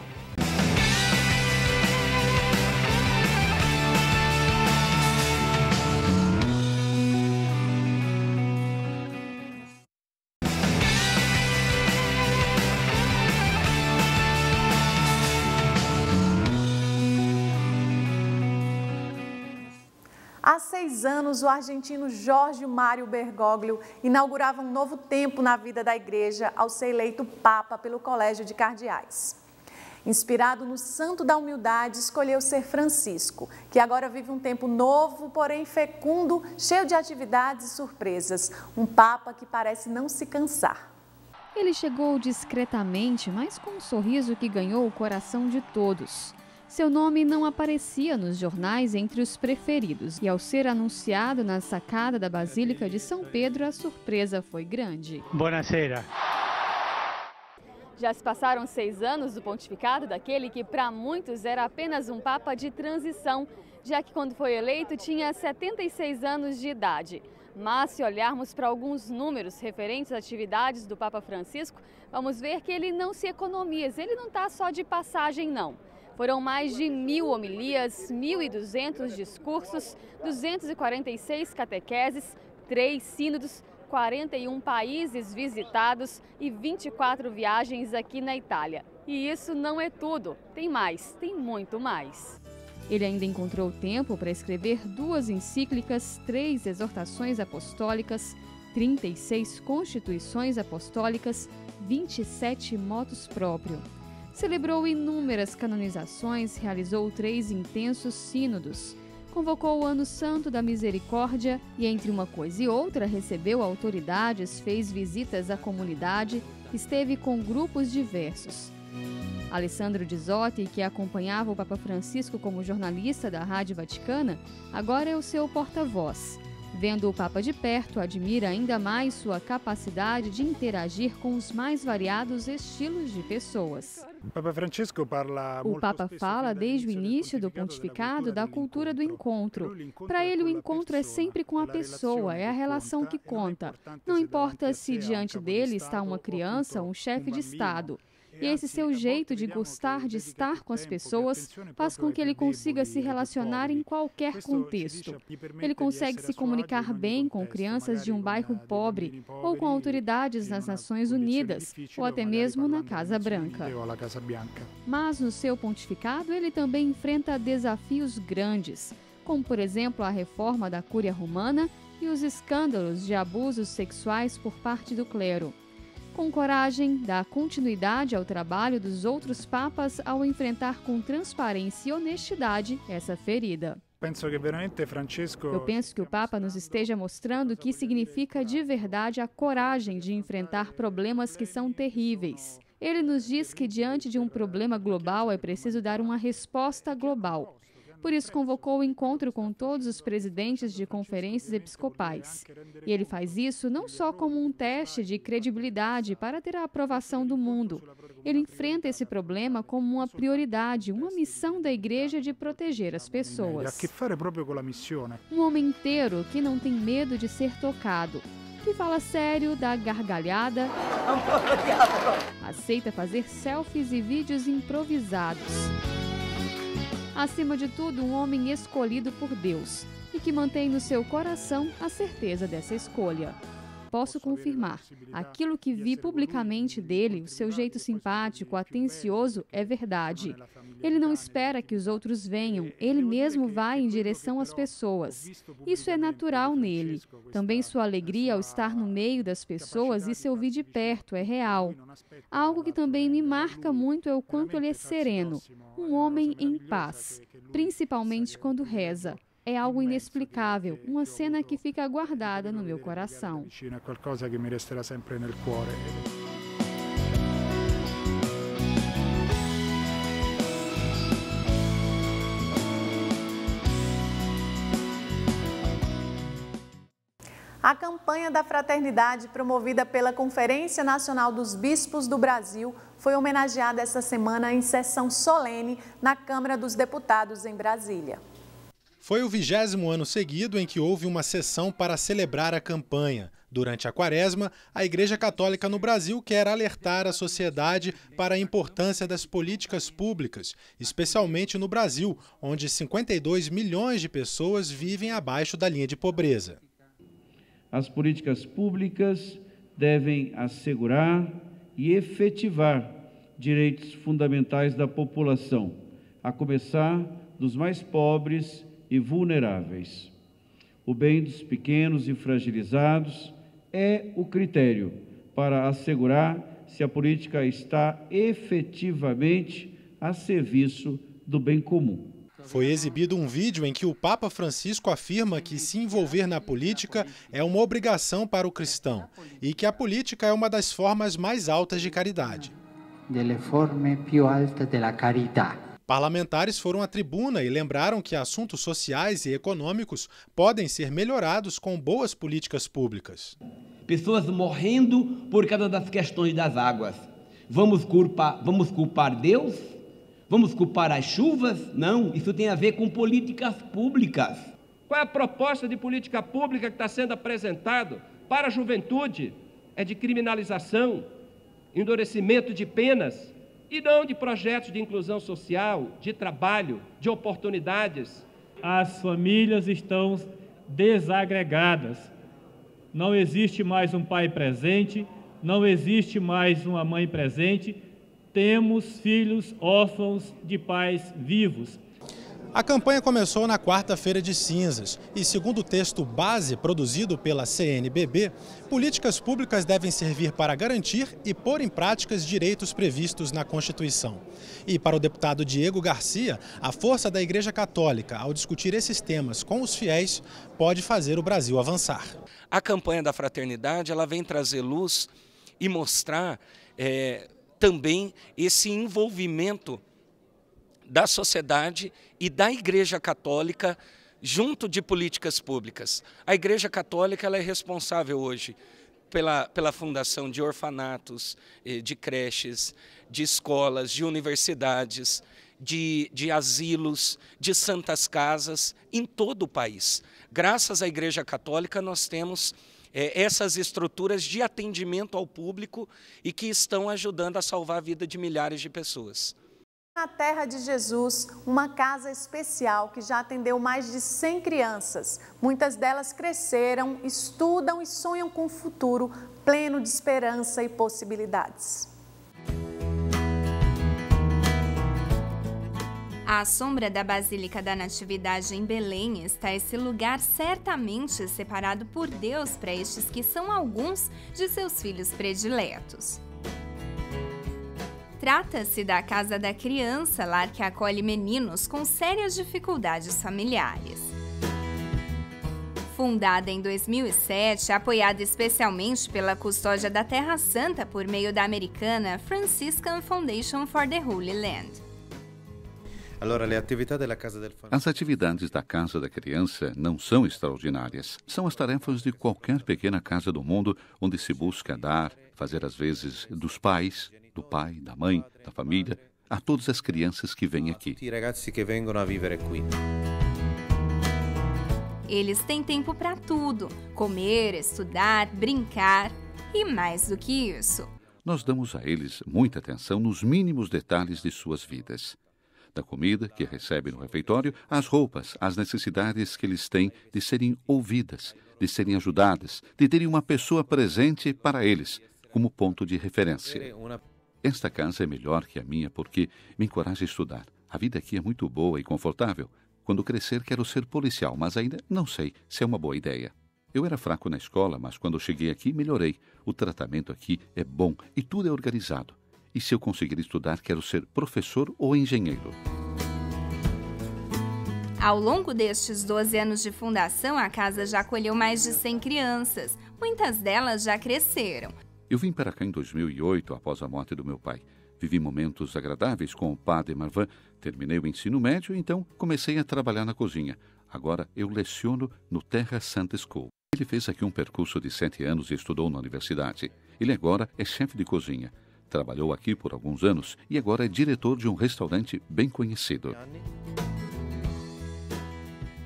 Há 6 anos, o argentino Jorge Mário Bergoglio inaugurava um novo tempo na vida da igreja ao ser eleito Papa pelo Colégio de Cardeais. Inspirado no Santo da Humildade, escolheu ser Francisco, que agora vive um tempo novo, porém fecundo, cheio de atividades e surpresas. Um Papa que parece não se cansar. Ele chegou discretamente, mas com um sorriso que ganhou o coração de todos. Seu nome não aparecia nos jornais entre os preferidos e, ao ser anunciado na sacada da Basílica de São Pedro, a surpresa foi grande. Buonasera. Já se passaram 6 anos do pontificado daquele que para muitos era apenas um papa de transição, já que quando foi eleito tinha 76 anos de idade. Mas se olharmos para alguns números referentes às atividades do Papa Francisco, vamos ver que ele não se economiza, ele não está só de passagem não. Foram mais de 1000 homilias, 1.200 discursos, 246 catequeses, 3 sínodos, 41 países visitados e 24 viagens aqui na Itália. E isso não é tudo, tem mais, tem muito mais. Ele ainda encontrou tempo para escrever 2 encíclicas, 3 exortações apostólicas, 36 constituições apostólicas, 27 motus proprio. Celebrou inúmeras canonizações, realizou 3 intensos sínodos, convocou o Ano Santo da Misericórdia e, entre uma coisa e outra, recebeu autoridades, fez visitas à comunidade, esteve com grupos diversos. Alessandro Dizotti, que acompanhava o Papa Francisco como jornalista da Rádio Vaticana, agora é o seu porta-voz. Vendo o Papa de perto, admira ainda mais sua capacidade de interagir com os mais variados estilos de pessoas. O Papa fala desde o início do pontificado da cultura do encontro. Para ele, o encontro é sempre com a pessoa, é a relação que conta. Não importa se diante dele está uma criança ou um chefe de Estado. E esse seu jeito de gostar de estar com as pessoas faz com que ele consiga se relacionar em qualquer contexto. Ele consegue se comunicar bem com crianças de um bairro pobre ou com autoridades nas Nações Unidas ou até mesmo na Casa Branca. Mas no seu pontificado ele também enfrenta desafios grandes, como por exemplo a reforma da Cúria Romana e os escândalos de abusos sexuais por parte do clero. Com coragem, dá continuidade ao trabalho dos outros papas ao enfrentar com transparência e honestidade essa ferida. Eu penso que o Papa nos esteja mostrando o que significa de verdade a coragem de enfrentar problemas que são terríveis. Ele nos diz que diante de um problema global é preciso dar uma resposta global. Por isso, convocou o encontro com todos os presidentes de conferências episcopais. E ele faz isso não só como um teste de credibilidade para ter a aprovação do mundo. Ele enfrenta esse problema como uma prioridade, uma missão da Igreja de proteger as pessoas. Um homem inteiro que não tem medo de ser tocado, que fala sério, dá gargalhada, aceita fazer selfies e vídeos improvisados. Acima de tudo, um homem escolhido por Deus e que mantém no seu coração a certeza dessa escolha. posso confirmar. Aquilo que vi publicamente dele, o seu jeito simpático, atencioso, é verdade. Ele não espera que os outros venham, ele mesmo vai em direção às pessoas. Isso é natural nele. Também sua alegria ao estar no meio das pessoas e se ouvir de perto é real. Algo que também me marca muito é o quanto ele é sereno, um homem em paz, principalmente quando reza. É algo inexplicável, uma cena que fica guardada no meu coração. A campanha da fraternidade, promovida pela Conferência Nacional dos Bispos do Brasil, foi homenageada esta semana em sessão solene na Câmara dos Deputados em Brasília. Foi o 20º ano seguido em que houve uma sessão para celebrar a campanha. Durante a Quaresma, a Igreja Católica no Brasil quer alertar a sociedade para a importância das políticas públicas, especialmente no Brasil, onde 52 milhões de pessoas vivem abaixo da linha de pobreza. As políticas públicas devem assegurar e efetivar direitos fundamentais da população, a começar dos mais pobres e vulneráveis. O bem dos pequenos e fragilizados é o critério para assegurar se a política está efetivamente a serviço do bem comum. Foi exibido um vídeo em que o Papa Francisco afirma que se envolver na política é uma obrigação para o cristão e que a política é uma das formas mais altas de caridade. Delle forme più alte della carità. Parlamentares foram à tribuna e lembraram que assuntos sociais e econômicos podem ser melhorados com boas políticas públicas. Pessoas morrendo por causa das questões das águas. Vamos culpar Deus? Vamos culpar as chuvas? Não, isso tem a ver com políticas públicas. Qual é a proposta de política pública que está sendo apresentado para a juventude? É de criminalização, endurecimento de penas, e não de projetos de inclusão social, de trabalho, de oportunidades. As famílias estão desagregadas. Não existe mais um pai presente, não existe mais uma mãe presente. Temos filhos órfãos de pais vivos. A campanha começou na quarta-feira de cinzas e, segundo o texto base produzido pela CNBB, políticas públicas devem servir para garantir e pôr em prática direitos previstos na Constituição. E para o deputado Diego Garcia, a força da Igreja Católica ao discutir esses temas com os fiéis pode fazer o Brasil avançar. A campanha da fraternidade ela vem trazer luz e mostrar também esse envolvimento da sociedade e da Igreja Católica junto de políticas públicas. A Igreja Católica ela é responsável hoje pela fundação de orfanatos, de creches, de escolas, de universidades, de asilos, de santas casas em todo o país. Graças à Igreja Católica nós temos essas estruturas de atendimento ao público e que estão ajudando a salvar a vida de milhares de pessoas. Na Terra de Jesus, uma casa especial que já atendeu mais de 100 crianças. Muitas delas cresceram, estudam e sonham com um futuro pleno de esperança e possibilidades. À sombra da Basílica da Natividade em Belém está esse lugar certamente separado por Deus para estes que são alguns de seus filhos prediletos. Trata-se da Casa da Criança, lar que acolhe meninos com sérias dificuldades familiares. Fundada em 2007, apoiada especialmente pela Custódia da Terra Santa por meio da americana Franciscan Foundation for the Holy Land. As atividades da Casa da Criança não são extraordinárias. São as tarefas de qualquer pequena casa do mundo onde se busca dar, fazer as vezes dos pais, do pai, da mãe, da família, a todas as crianças que vêm aqui. Eles têm tempo para tudo: comer, estudar, brincar e mais do que isso. Nós damos a eles muita atenção nos mínimos detalhes de suas vidas. Da comida que recebem no refeitório, às roupas, às necessidades que eles têm de serem ouvidas, de serem ajudadas, de terem uma pessoa presente para eles, como ponto de referência. Esta casa é melhor que a minha porque me encoraja a estudar. A vida aqui é muito boa e confortável. Quando crescer, quero ser policial, mas ainda não sei se é uma boa ideia. Eu era fraco na escola, mas quando cheguei aqui, melhorei. O tratamento aqui é bom e tudo é organizado. E se eu conseguir estudar, quero ser professor ou engenheiro. Ao longo destes 12 anos de fundação, a casa já acolheu mais de 100 crianças. Muitas delas já cresceram. Eu vim para cá em 2008, após a morte do meu pai. Vivi momentos agradáveis com o padre Marvan, terminei o ensino médio e então comecei a trabalhar na cozinha. Agora eu leciono no Terra Santa School. Ele fez aqui um percurso de 7 anos e estudou na universidade. Ele agora é chefe de cozinha. Trabalhou aqui por alguns anos e agora é diretor de um restaurante bem conhecido.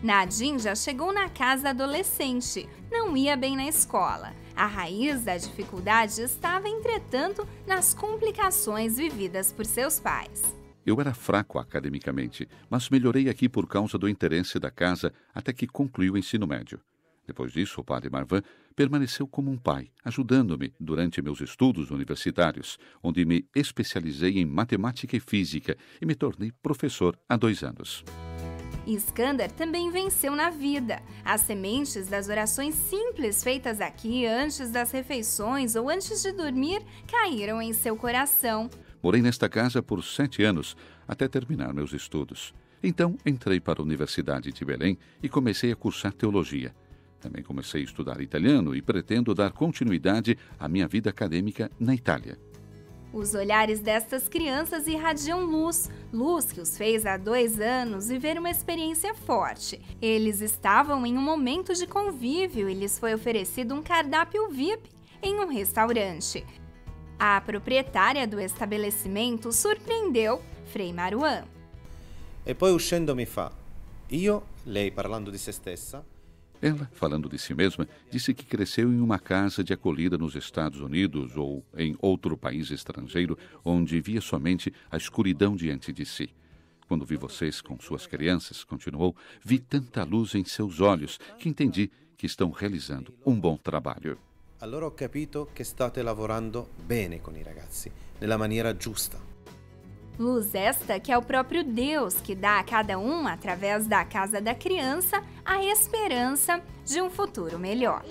Nadim já chegou na casa adolescente, não ia bem na escola. A raiz da dificuldade estava, entretanto, nas complicações vividas por seus pais. Eu era fraco academicamente, mas melhorei aqui por causa do interesse da casa até que concluí o ensino médio. Depois disso, o padre Marvan permaneceu como um pai, ajudando-me durante meus estudos universitários, onde me especializei em matemática e física e me tornei professor há 2 anos. Iskander também venceu na vida. As sementes das orações simples feitas aqui antes das refeições ou antes de dormir caíram em seu coração. Morei nesta casa por 7 anos, até terminar meus estudos. Então, entrei para a Universidade de Belém e comecei a cursar teologia. Também comecei a estudar italiano e pretendo dar continuidade à minha vida acadêmica na Itália. Os olhares destas crianças irradiam luz, luz que os fez há 2 anos viver uma experiência forte. Eles estavam em um momento de convívio e lhes foi oferecido um cardápio VIP em um restaurante. A proprietária do estabelecimento surpreendeu Frei Maruan. E poi uscendo mi fa, io, lei parlando di se stessa. Ela, falando de si mesma, disse que cresceu em uma casa de acolhida nos Estados Unidos ou em outro país estrangeiro, onde via somente a escuridão diante de si. Quando vi vocês com suas crianças, continuou, vi tanta luz em seus olhos que entendi que estão realizando um bom trabalho. Allora ho capito che state lavorando bene con i ragazzi, nella maniera giusta. Luz esta que é o próprio Deus que dá a cada um, através da casa da criança, a esperança de um futuro melhor.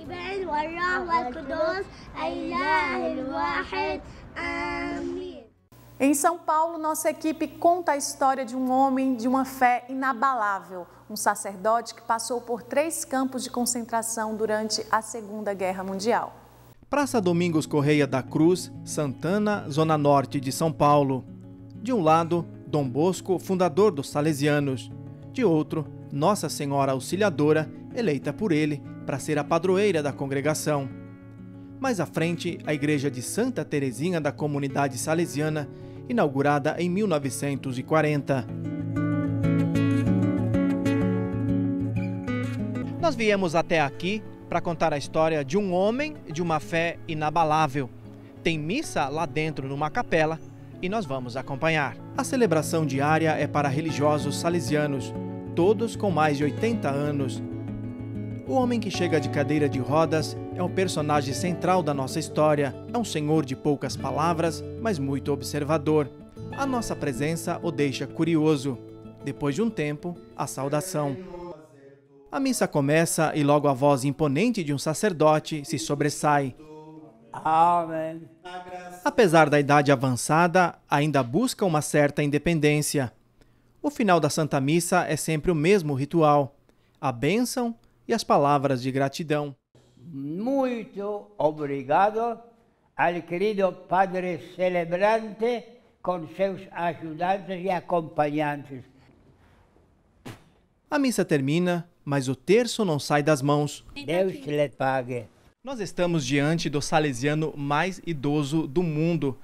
Em São Paulo, nossa equipe conta a história de um homem de uma fé inabalável, um sacerdote que passou por 3 campos de concentração durante a Segunda Guerra Mundial. Praça Domingos Correia da Cruz, Santana, Zona Norte de São Paulo. De um lado, Dom Bosco, fundador dos Salesianos. De outro, Nossa Senhora Auxiliadora, eleita por ele para ser a padroeira da congregação. Mais à frente, a igreja de Santa Teresinha da Comunidade Salesiana, inaugurada em 1940. Nós viemos até aqui para contar a história de um homem de uma fé inabalável. Tem missa lá dentro numa capela e nós vamos acompanhar. A celebração diária é para religiosos salesianos, todos com mais de 80 anos. O homem que chega de cadeira de rodas é um personagem central da nossa história. É um senhor de poucas palavras, mas muito observador. A nossa presença o deixa curioso. Depois de um tempo, a saudação. A missa começa e logo a voz imponente de um sacerdote se sobressai. Amém. Apesar da idade avançada, ainda busca uma certa independência. O final da Santa Missa é sempre o mesmo ritual, a bênção e as palavras de gratidão. Muito obrigado ao querido Padre Celebrante com seus ajudantes e acompanhantes. A missa termina, mas o terço não sai das mãos. Deus lhe pague. Nós estamos diante do salesiano mais idoso do mundo,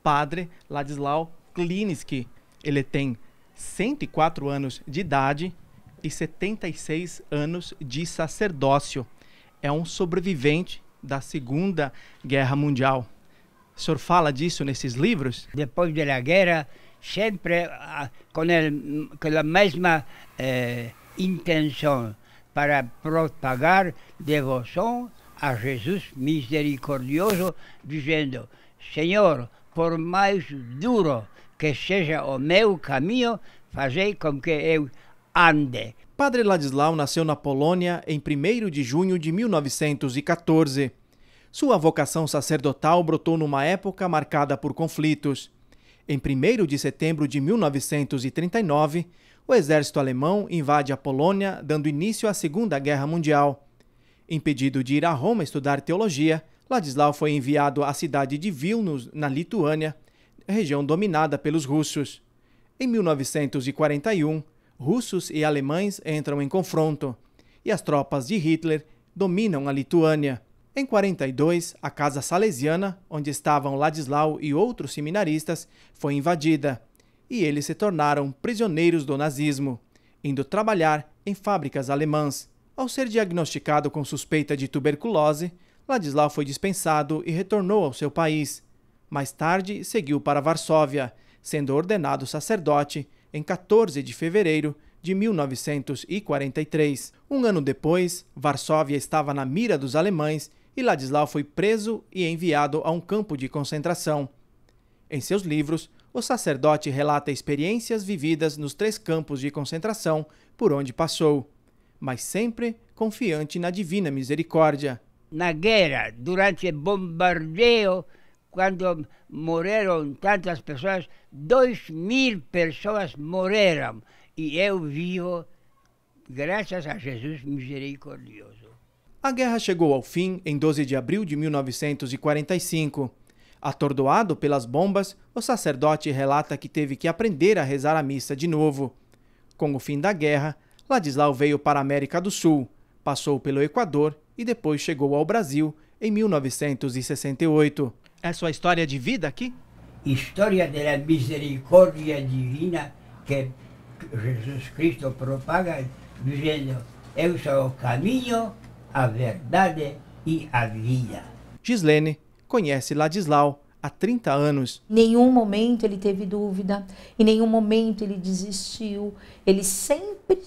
Padre Ladislau Klinicki. Ele tem 104 anos de idade e 76 anos de sacerdócio. É um sobrevivente da Segunda Guerra Mundial. O senhor fala disso nesses livros? Depois da guerra, sempre com a mesma intenção para propagar devoção a Jesus misericordioso, dizendo: Senhor, por mais duro que seja o meu caminho, fazei com que eu ande. Padre Ladislau nasceu na Polônia em 1º de junho de 1914. Sua vocação sacerdotal brotou numa época marcada por conflitos. Em 1º de setembro de 1939, o exército alemão invade a Polônia, dando início à Segunda Guerra Mundial. Impedido de ir a Roma estudar teologia, Ladislau foi enviado à cidade de Vilnius, na Lituânia, região dominada pelos russos. Em 1941, russos e alemães entram em confronto, e as tropas de Hitler dominam a Lituânia. Em 1942, a Casa Salesiana, onde estavam Ladislau e outros seminaristas, foi invadida, e eles se tornaram prisioneiros do nazismo, indo trabalhar em fábricas alemãs. Ao ser diagnosticado com suspeita de tuberculose, Ladislau foi dispensado e retornou ao seu país. Mais tarde, seguiu para Varsóvia, sendo ordenado sacerdote em 14 de fevereiro de 1943. Um ano depois, Varsóvia estava na mira dos alemães e Ladislau foi preso e enviado a um campo de concentração. Em seus livros, o sacerdote relata experiências vividas nos 3 campos de concentração por onde passou, mas sempre confiante na divina misericórdia. Na guerra, durante o bombardeio, quando morreram tantas pessoas, 2.000 pessoas morreram. E eu vivo graças a Jesus misericordioso. A guerra chegou ao fim em 12 de abril de 1945. Atordoado pelas bombas, o sacerdote relata que teve que aprender a rezar a missa de novo. Com o fim da guerra, Ladislau veio para a América do Sul, passou pelo Equador e depois chegou ao Brasil em 1968. É sua história de vida aqui? História da misericórdia divina que Jesus Cristo propaga, dizendo: eu sou o caminho, a verdade e a vida. Gislene conhece Ladislau há 30 anos. Em nenhum momento ele teve dúvida, em nenhum momento ele desistiu, ele sempre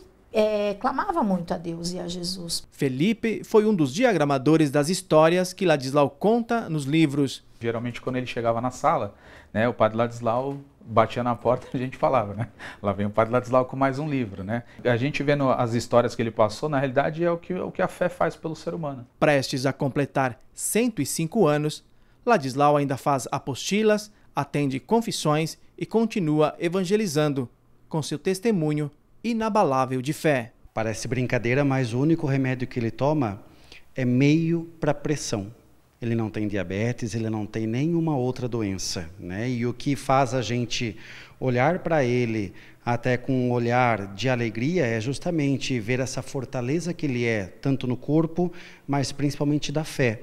clamava muito a Deus e a Jesus. Felipe foi um dos diagramadores das histórias que Ladislau conta nos livros. Geralmente quando ele chegava na sala, né, o padre Ladislau batia na porta e a gente falava, né? Lá vem o padre Ladislau com mais um livro, né? A gente vendo as histórias que ele passou, na realidade é o que a fé faz pelo ser humano. Prestes a completar 105 anos, Ladislau ainda faz apostilas, atende confissões e continua evangelizando com seu testemunho inabalável de fé. Parece brincadeira, mas o único remédio que ele toma é meio para pressão. Ele não tem diabetes, ele não tem nenhuma outra doença, né? E o que faz a gente olhar para ele até com um olhar de alegria é justamente ver essa fortaleza que ele é, tanto no corpo, mas principalmente da fé.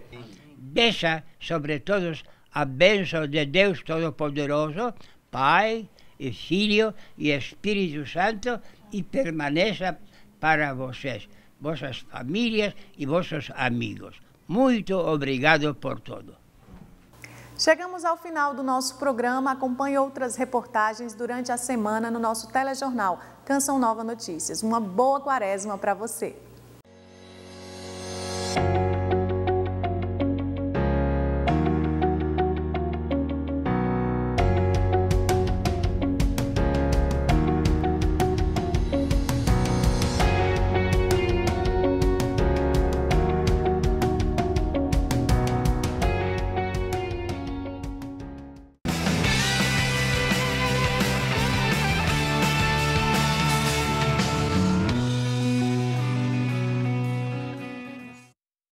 Deixa sobre todos a bênção de Deus Todo-Poderoso, Pai e Filho e Espírito Santo, e permaneça para vocês, vossas famílias e vossos amigos. Muito obrigado por tudo. Chegamos ao final do nosso programa. Acompanhe outras reportagens durante a semana no nosso telejornal Canção Nova Notícias. Uma boa quaresma para você.